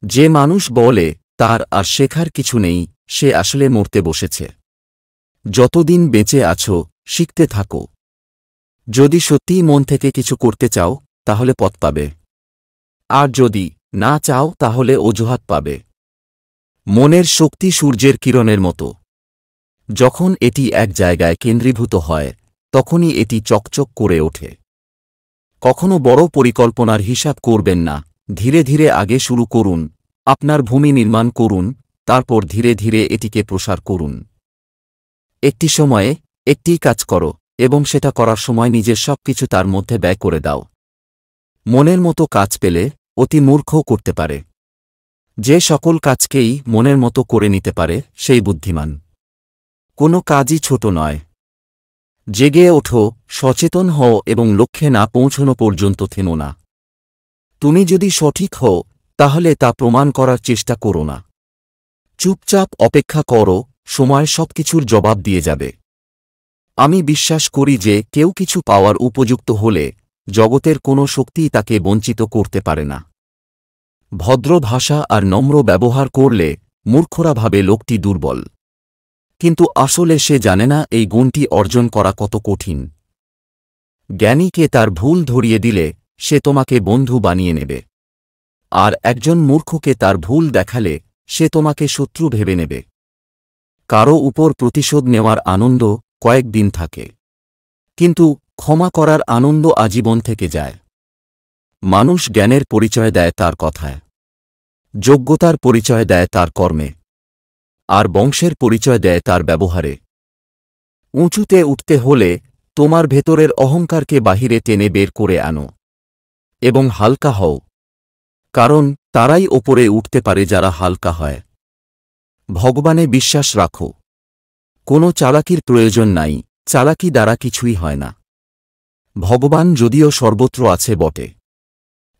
যে মানুষ বলে তার আর শেখার কিছু নেই, সে আসলে মরতে বসেছে। যতদিন বেঁচে আছো, শিখতে থাকো। যদি সত্যিই মন থেকে কিছু করতে চাও, তাহলে পথ পাবে। আর যদি না চাও, তাহলে অজুহাত পাবে। মনের শক্তি সূর্যের কিরণের মতো। যখন এটি এক জায়গায় কেন্দ্রীভূত হয়, তখনই এটি চকচক করে ওঠে। কখনো বড় পরিকল্পনার হিসাব করবেন না, ধীরে ধীরে আগে শুরু করুন। আপনার ভূমি নির্মাণ করুন, তারপর ধীরে ধীরে এটিকে প্রসার করুন। একটি সময়ে একটিই কাজ করো, এবং সেটা করার সময় নিজের সবকিছু তার মধ্যে ব্যয় করে দাও। মনের মতো কাজ পেলে অতি মূর্খও করতে পারে। যে সকল কাজকেই মনের মতো করে নিতে পারে, সেই বুদ্ধিমান। কোনো কাজই ছোট নয়। জেগে ওঠো, সচেতন হও এবং লক্ষ্যে না পৌঁছানো পর্যন্ত থেমো না। তুমি যদি সঠিক হও, তাহলে তা প্রমাণ করার চেষ্টা করো না। চুপচাপ অপেক্ষা করো, সময় সবকিছুর জবাব দিয়ে যাবে। আমি বিশ্বাস করি যে কেউ কিছু পাওয়ার উপযুক্ত হলে জগতের কোনো শক্তিই তাকে বঞ্চিত করতে পারে না। ভদ্র ভাষা আর নম্র ব্যবহার করলে মূর্খরা ভাবে লোকটি দুর্বল। কিন্তু আসলে সে জানে না এই গুণটি অর্জন করা কত কঠিন। জ্ঞানীকে তার ভুল ধরিয়ে দিলে সে তোমাকে বন্ধু বানিয়ে নেবে। আর একজন মূর্খকে তার ভুল দেখালে সে তোমাকে শত্রু ভেবে নেবে। কারো উপর প্রতিশোধ নেওয়ার আনন্দ কয়েকদিন থাকে, কিন্তু ক্ষমা করার আনন্দ আজীবন থেকে যায়। মানুষ জ্ঞানের পরিচয় দেয় তার কথায়, যোগ্যতার পরিচয় দেয় তার কর্মে, আর বংশের পরিচয় দেয় তার ব্যবহারে। উঁচুতে উঠতে হলে তোমার ভেতরের অহংকারকে বাহিরে টেনে বের করে আনো এবং হালকা হও, কারণ তারাই ওপরে উঠতে পারে যারা হালকা হয়। ভগবানে বিশ্বাস রাখো। কোনো চালাকির প্রয়োজন নাই, চালাকি দ্বারা কিছুই হয় না। ভগবান যদিও সর্বত্র আছে বটে,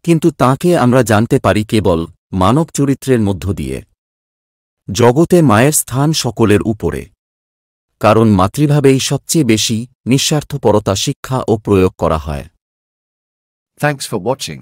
কিন্তু তাঁকে আমরা জানতে পারি কেবল মানব চরিত্রের মধ্য দিয়ে। জগতে মায়ের স্থান সকলের উপরে, কারণ মাতৃভাবেই সবচেয়ে বেশি নিঃস্বার্থপরতা শিক্ষা ও প্রয়োগ করা হয়। Thanks for watching.